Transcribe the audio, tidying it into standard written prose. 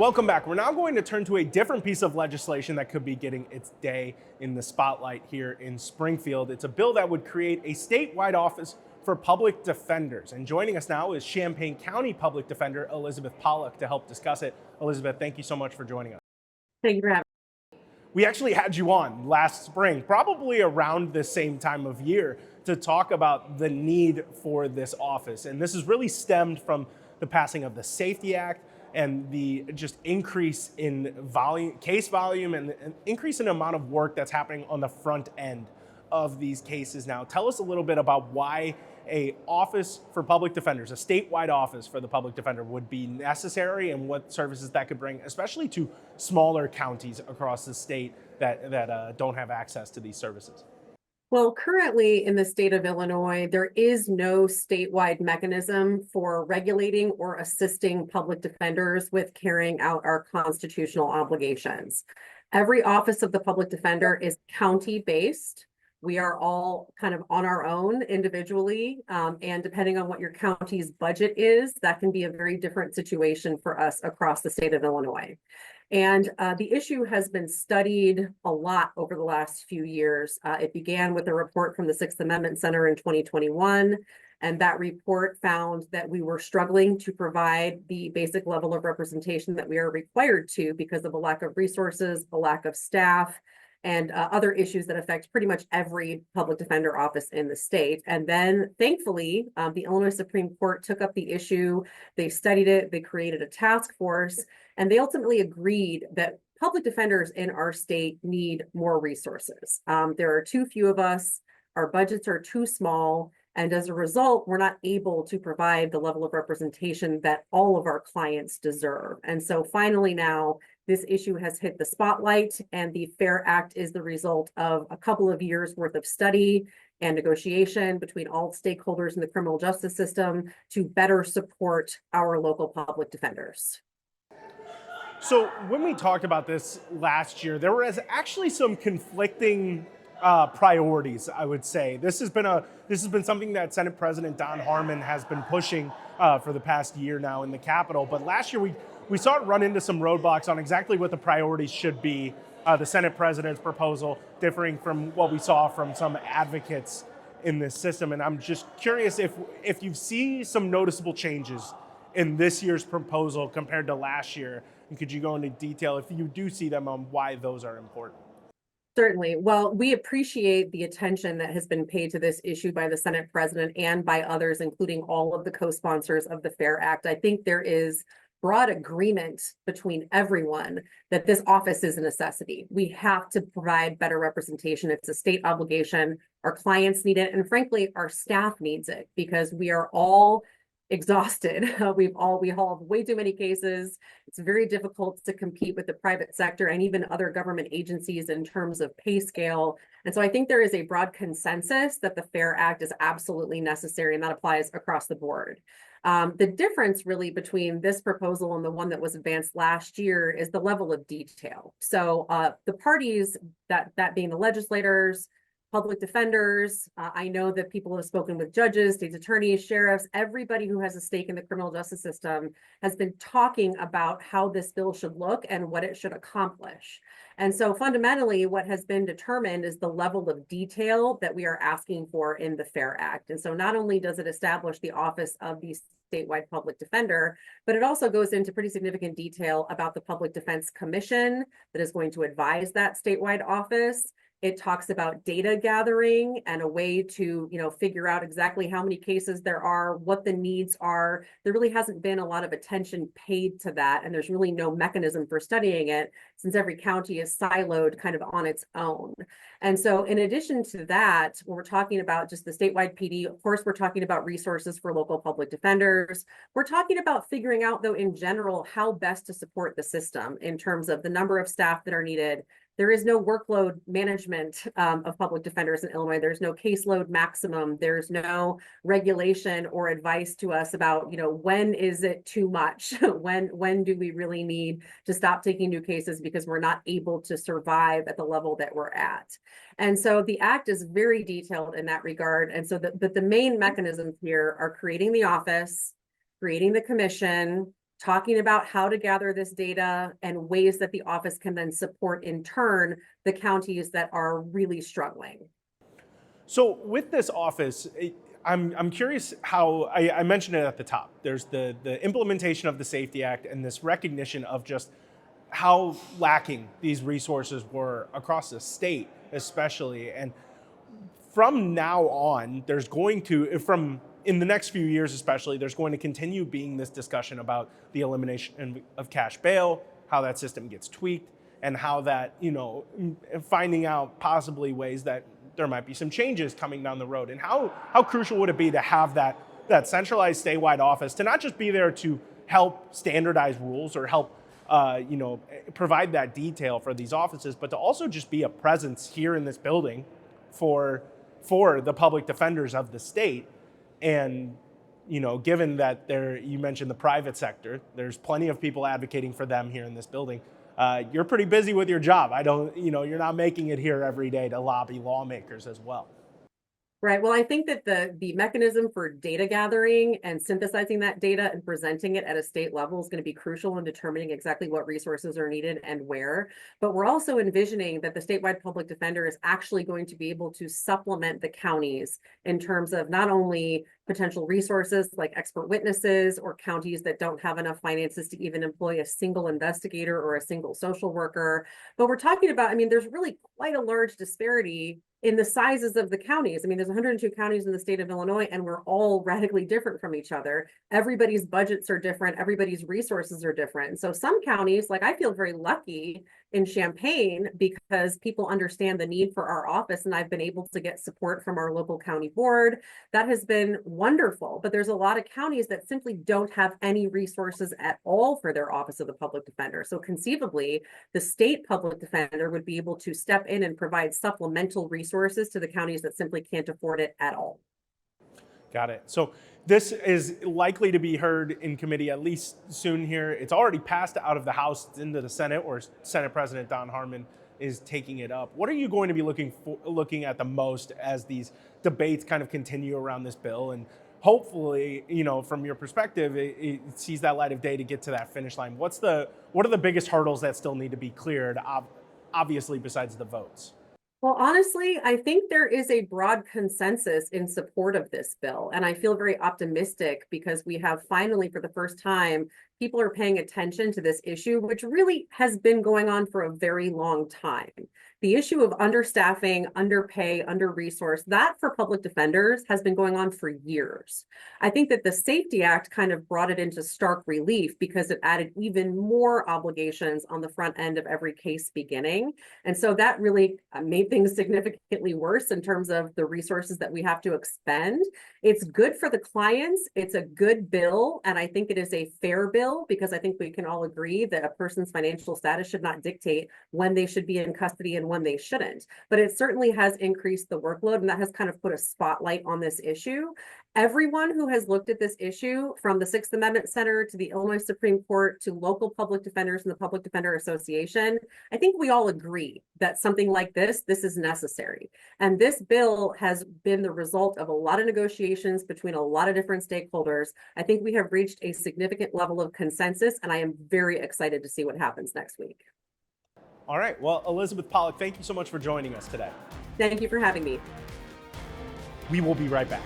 Welcome back. We're now going to turn to a different piece of legislation that could be getting its day in the spotlight here in Springfield. It's a bill that would create a statewide office for public defenders. And joining us now is Champaign County Public Defender Elizabeth Pollock to help discuss it. Elizabeth, thank you so much for joining us. Thank you for having We actually had you on last spring, probably around the same time of year, to talk about the need for this office. And this has really stemmed from the passing of the Safety Act and the just increase in volume, case volume, and an increase in amount of work that's happening on the front end of these cases now. Tell us a little bit about why a office for public defenders, a statewide office for the public defender, would be necessary and what services that could bring, especially to smaller counties across the state that don't have access to these services. Well, currently in the state of Illinois, there is no statewide mechanism for regulating or assisting public defenders with carrying out our constitutional obligations. Every office of the public defender is county-based. We are all kind of on our own individually, and depending on what your county's budget is, that can be a very different situation for us across the state of Illinois. And the issue has been studied a lot over the last few years. It began with a report from the Sixth Amendment Center in 2021, and that report found that we were struggling to provide the basic level of representation that we are required to because of a lack of resources, a lack of staff, and other issues that affect pretty much every public defender office in the state. And then thankfully, the Illinois Supreme Court took up the issue, they studied it, they created a task force, and they ultimately agreed that public defenders in our state need more resources. There are too few of us, our budgets are too small, and as a result, we're not able to provide the level of representation that all of our clients deserve. And so finally now, this issue has hit the spotlight, and the FAIR Act is the result of a couple of years worth of study and negotiation between all stakeholders in the criminal justice system to better support our local public defenders. So when we talked about this last year, there was actually some conflicting priorities, I would say. This has been something that Senate President Don Harmon has been pushing for the past year now in the Capitol. But last year we saw it run into some roadblocks on exactly what the priorities should be. The Senate President's proposal differing from what we saw from some advocates in this system. And I'm just curious if you see some noticeable changes in this year's proposal compared to last year. And could you go into detail if you do see them on why those are important? Certainly. Well, we appreciate the attention that has been paid to this issue by the Senate President and by others, including all of the co-sponsors of the FAIR Act. I think there is broad agreement between everyone that this office is a necessity. We have to provide better representation. It's a state obligation. Our clients need it, and frankly, our staff needs it because we are all exhausted. We all have way too many cases. It's very difficult to compete with the private sector and even other government agencies in terms of pay scale. And so I think there is a broad consensus that the FAIR Act is absolutely necessary, and that applies across the board. The difference really between this proposal and the one that was advanced last year is the level of detail. So the parties, that being the legislators, public defenders, I know that people have spoken with judges, state's attorneys, sheriffs, everybody who has a stake in the criminal justice system has been talking about how this bill should look and what it should accomplish. And so fundamentally, what has been determined is the level of detail that we are asking for in the FAIR Act. And so not only does it establish the office of the statewide public defender, but it also goes into pretty significant detail about the Public Defense Commission that is going to advise that statewide office. It talks about data gathering and a way to, figure out exactly how many cases there are, what the needs are. There really hasn't been a lot of attention paid to that, and there's really no mechanism for studying it since every county is siloed kind of on its own. And so in addition to that, when we're talking about just the statewide PD, of course, we're talking about resources for local public defenders. We're talking about figuring out, though, in general, how best to support the system in terms of the number of staff that are needed. There is no workload management of public defenders in Illinois. There's no caseload maximum. There's no regulation or advice to us about, when is it too much? When do we really need to stop taking new cases because we're not able to survive at the level that we're at? And so the act is very detailed in that regard. And so but the main mechanisms here are creating the office, creating the commission, talking about how to gather this data and ways that the office can then support in turn the counties that are really struggling. So with this office, I'm curious how I mentioned it at the top. There's the implementation of the Safety Act and this recognition of just how lacking these resources were across the state, especially. And from now on, there's going to, from in the next few years especially, there's going to continue being this discussion about the elimination of cash bail, how that system gets tweaked, and how that, finding out possibly ways that there might be some changes coming down the road. And how crucial would it be to have that centralized statewide office to not just be there to help standardize rules or help provide that detail for these offices, but to also just be a presence here in this building for the public defenders of the state. And given that you mentioned the private sector, there's plenty of people advocating for them here in this building. You're pretty busy with your job. You're not making it here every day to lobby lawmakers as well. Right. Well, I think that the mechanism for data gathering and synthesizing that data and presenting it at a state level is going to be crucial in determining exactly what resources are needed and where. But we're also envisioning that the statewide public defender is actually going to be able to supplement the counties in terms of not only potential resources like expert witnesses or counties that don't have enough finances to even employ a single investigator or a single social worker. But we're talking about, there's really quite a large disparity in the sizes of the counties. There's 102 counties in the state of Illinois, and we're all radically different from each other. Everybody's budgets are different. Everybody's resources are different. So some counties, like I feel very lucky in Champaign because people understand the need for our office, and I've been able to get support from our local county board. That has been wonderful, but there's a lot of counties that simply don't have any resources at all for their Office of the Public Defender. So conceivably, the state public defender would be able to step in and provide supplemental resources to the counties that simply can't afford it at all. Got it. So this is likely to be heard in committee at least soon here. It's already passed out of the House into the Senate, where Senate President Don Harmon is taking it up. What are you going to be looking at the most as these debates kind of continue around this bill? And hopefully, from your perspective, it sees that light of day to get to that finish line. What are the biggest hurdles that still need to be cleared, obviously, besides the votes? Well, honestly, I think there is a broad consensus in support of this bill. And I feel very optimistic because we have finally, for the first time, people are paying attention to this issue, which really has been going on for a very long time. The issue of understaffing, underpay, under-resource, that for public defenders has been going on for years. I think that the Safety Act kind of brought it into stark relief because it added even more obligations on the front end of every case beginning. And so that really made things significantly worse in terms of the resources that we have to expend. It's good for the clients. It's a good bill. And I think it is a fair bill because I think we can all agree that a person's financial status should not dictate when they should be in custody and when they shouldn't. But it certainly has increased the workload, and that has kind of put a spotlight on this issue. Everyone who has looked at this issue, from the Sixth Amendment Center to the Illinois Supreme Court to local public defenders and the Public Defender Association, I think we all agree that something like this is necessary. And this bill has been the result of a lot of negotiations between a lot of different stakeholders. I think we have reached a significant level of consensus, and I am very excited to see what happens next week. All right. Well, Elizabeth Pollock, thank you so much for joining us today. Thank you for having me. We will be right back.